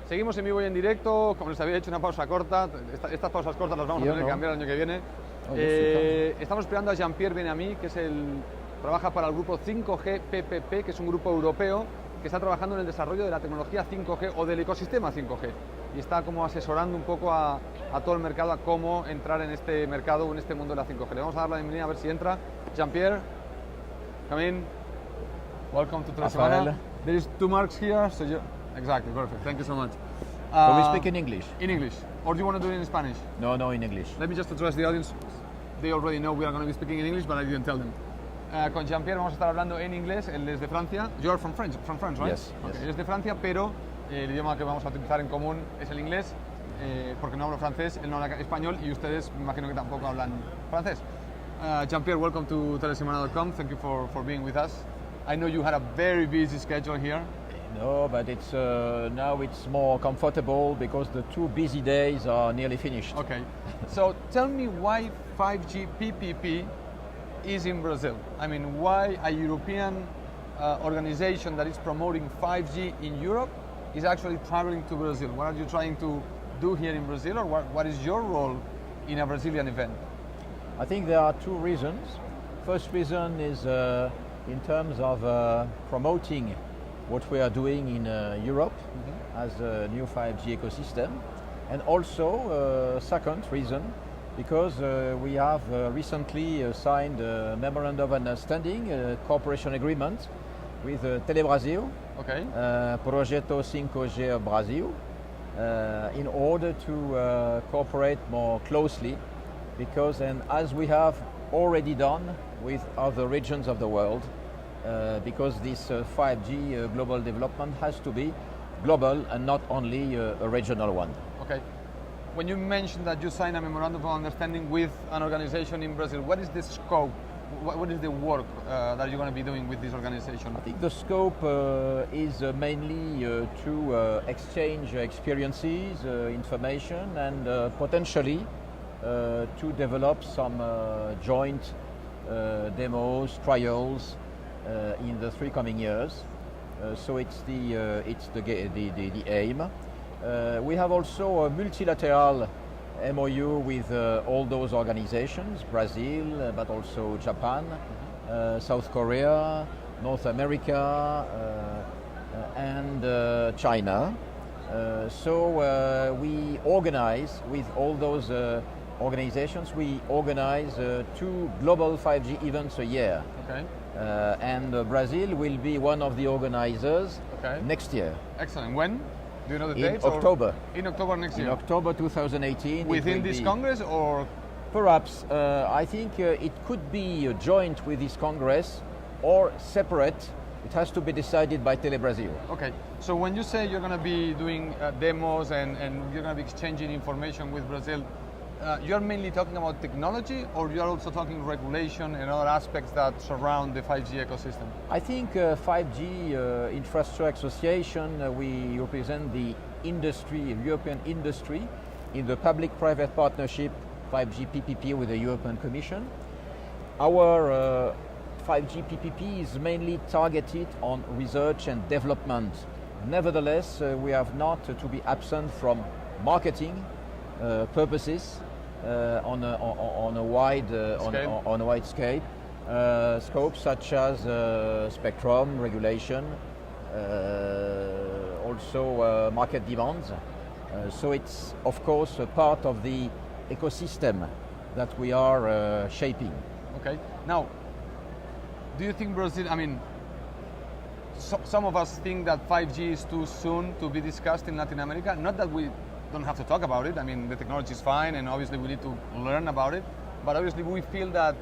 Seguimos en vivo y en directo, como les había hecho una pausa corta, estas pausas cortas las vamos a tener que cambiar el año que viene. Estamos esperando a Jean-Pierre Benamy, que trabaja para el grupo 5G PPP, que es un grupo europeo que está trabajando en el desarrollo de la tecnología 5G o del ecosistema 5G. Y está como asesorando un poco a todo el mercado a cómo entrar en este mercado o en este mundo de la 5G. Le vamos a dar la bienvenida a ver si entra. Jean-Pierre, come in. Welcome to Telesemana. There is 2 marks here, so exactly, perfect. Thank you so much. So we speak in English? In English. Or do you want to do it in Spanish? No, in English. Let me just address the audience. They already know we are going to be speaking in English, but I didn't tell them. Con Jean-Pierre vamos a estar hablando en inglés. Él es de Francia. You're from France, right? Yes. Okay. Él es de Francia, pero el idioma que vamos a utilizar en común es el inglés, porque no hablo francés, él no habla español y ustedes me imagino que tampoco hablan francés. Jean-Pierre, welcome to Telesemana.com. Thank you for being with us. I know you had a very busy schedule here. No, but it's now it's more comfortable because the 2 busy days are nearly finished. Okay, so tell me why 5G PPP is in Brazil. I mean, why a European organization that is promoting 5G in Europe is actually traveling to Brazil? What are you trying to do here in Brazil, or what is your role in a Brazilian event? I think there are 2 reasons. First reason is in terms of promoting what we are doing in Europe as a new 5G ecosystem. And also, second reason, because we have recently signed a memorandum of understanding, a cooperation agreement with Telebrasil, Projeto 5G of Brazil, in order to cooperate more closely, because and as we have already done with other regions of the world, because this 5G global development has to be global and not only a regional one. Okay. When you mentioned that you signed a memorandum of understanding with an organization in Brazil, what is the scope? What is the work that you're going to be doing with this organization? I think the scope is mainly to exchange experiences, information, and potentially to develop some joint demos, trials in the 3 coming years. So it's the aim. We have also a multilateral MOU with all those organizations, Brazil, but also Japan, South Korea, North America, and China. So we organize with all those organizations, we organize 2 global 5G events a year. Okay. And Brazil will be one of the organizers next year. Excellent. When? Do you know the date? In October. In October next year? In October 2018. Within this Congress, or? Perhaps. I think it could be joint with this Congress or separate. It has to be decided by Telebrasil. Okay. So when you say you're going to be doing demos and you're going to be exchanging information with Brazil, you're mainly talking about technology, or you're also talking regulation and other aspects that surround the 5G ecosystem? I think 5G Infrastructure Association, we represent the industry, European industry, in the public-private partnership 5G PPP with the European Commission. Our 5G PPP is mainly targeted on research and development. Nevertheless, we have not to be absent from marketing purposes on a wide scale, scopes such as spectrum regulation, also market demands. So it's of course a part of the ecosystem that we are shaping. Okay. Now, do you think Brazil? I mean, some of us think that 5G is too soon to be discussed in Latin America. Not that we don't have to talk about it. I mean, the technology is fine, and obviously we need to learn about it. But obviously we feel that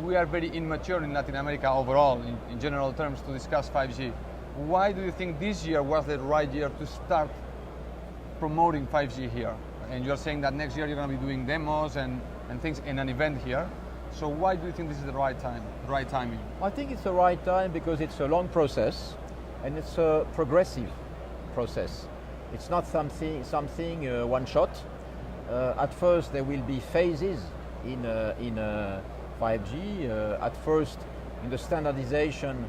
we are very immature in Latin America overall, in general terms, to discuss 5G. Why do you think this year was the right year to start promoting 5G here? And you're saying that next year you're going to be doing demos and things in an event here. So why do you think this is the right time, the right timing? I think it's the right time because it's a long process and it's a progressive process. It's not something one shot. At first there will be phases in 5G. At first, in the standardization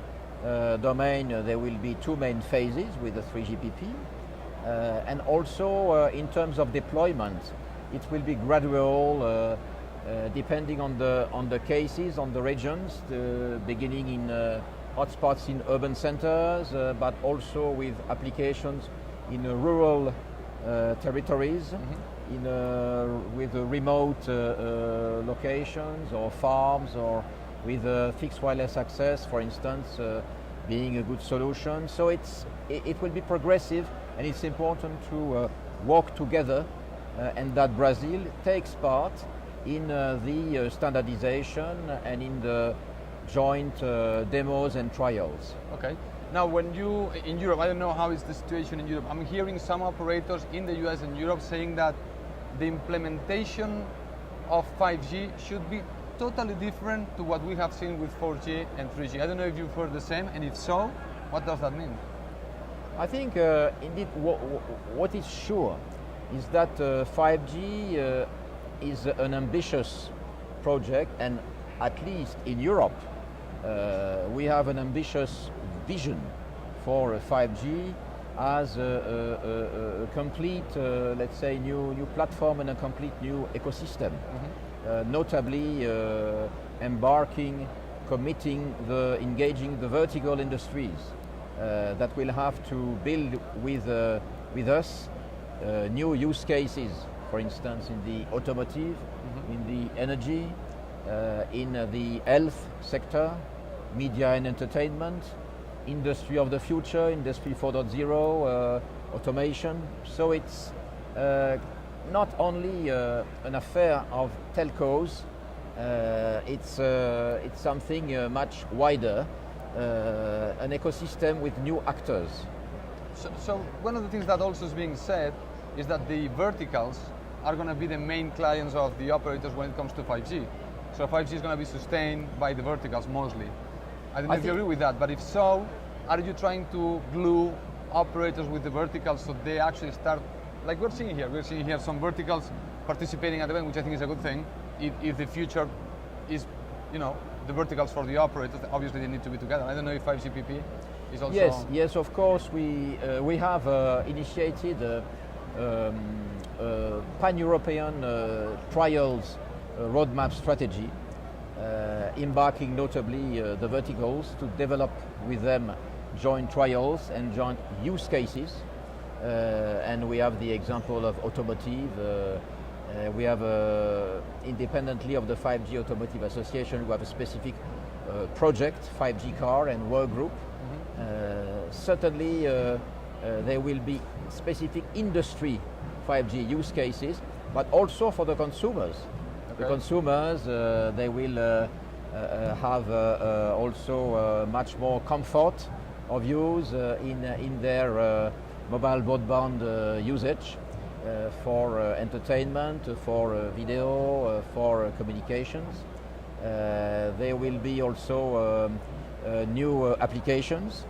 domain, there will be 2 main phases with the 3GPP. And also in terms of deployment, it will be gradual, depending on the cases, on the regions, beginning in hotspots in urban centers, but also with applications in rural territories, with remote locations or farms, or with fixed wireless access, for instance, being a good solution. So it will be progressive, and it's important to work together, and that Brazil takes part in the standardization and in the joint demos and trials. Okay. Now, when you, in Europe, I don't know how is the situation in Europe. I'm hearing some operators in the US and Europe saying that the implementation of 5G should be totally different to what we have seen with 4G and 3G. I don't know if you've heard the same, and if so, what does that mean? I think indeed what is sure is that 5G is an ambitious project, and at least in Europe we have an ambitious vision for 5G as a complete, let's say, new platform and a complete new ecosystem. Notably committing, engaging the vertical industries that will have to build with us new use cases, for instance, in the automotive, in the energy, in the health sector, media and entertainment, industry of the future, industry 4.0, automation. So it's not only an affair of telcos, it's something much wider, an ecosystem with new actors. So one of the things that also is being said is that the verticals are going to be the main clients of the operators when it comes to 5G. So 5G is going to be sustained by the verticals mostly. I don't know if you agree with that, but if so, are you trying to glue operators with the verticals so they actually start, like we're seeing here some verticals participating at the event, which I think is a good thing. If the future is, the verticals for the operators, obviously they need to be together. I don't know if 5GPP is also... Yes, of course. We have initiated pan-European trials roadmap strategy, embarking notably the verticals to develop with them joint trials and joint use cases. And we have the example of automotive. We have, independently of the 5G Automotive Association, we have a specific project, 5G car and work group. Certainly there will be specific industry 5G use cases, but also for the consumers. Okay. The consumers, they will have also much more comfort of use in their mobile broadband usage for entertainment, for video, for communications. There will be also new applications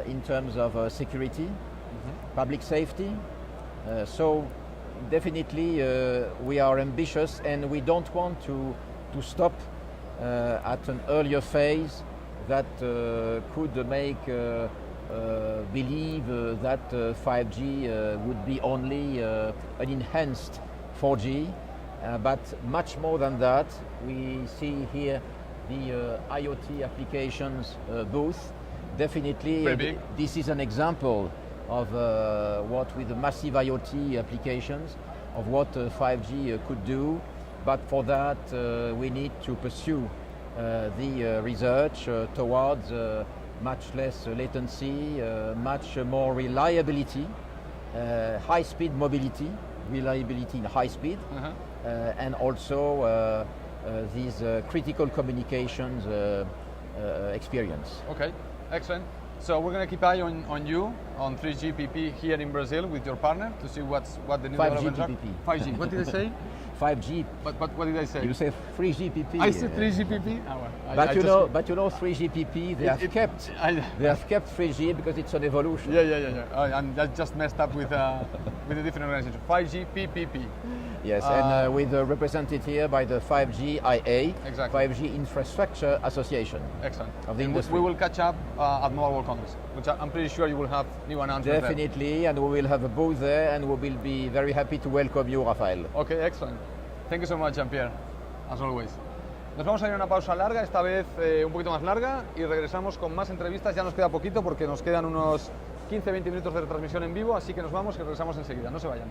in terms of security, public safety. So definitely we are ambitious, and we don't want to stop at an earlier phase that could make believe that 5G would be only an enhanced 4G, but much more than that. We see here the IoT applications booth. Definitely this is an example of what, with the massive IoT applications, of what 5G could do. But for that we need to pursue the research towards much less latency, much more reliability, high-speed mobility, reliability in high speed, and also these critical communications experience. Okay, excellent. So we're going to keep eye on you on 3GPP here in Brazil with your partner to see what the new developments are. 5G. What did I say? 5G. But what did I say? You say 3GPP. I said 3GPP. But you know 3GPP. They have kept 3G because it's an evolution. Yeah. And that just messed up with a different organization. 5GPP. Yes, and with represented here by the 5G IA, exactly. 5G Infrastructure Association. Excellent. Of the industry. We will catch up at Mobile World Congress, which I'm pretty sure you will have new announcements there. Definitely, and we will have a booth there, and we will be very happy to welcome you, Rafael. Okay, excellent. Thank you so much, Jean-Pierre, as always. Nos vamos a ir a una pausa larga, esta vez un poquito más larga, y regresamos con más entrevistas. Ya nos queda poquito porque nos quedan unos 15-20 minutos de retransmisión en vivo, así que nos vamos y regresamos enseguida. No se vayan.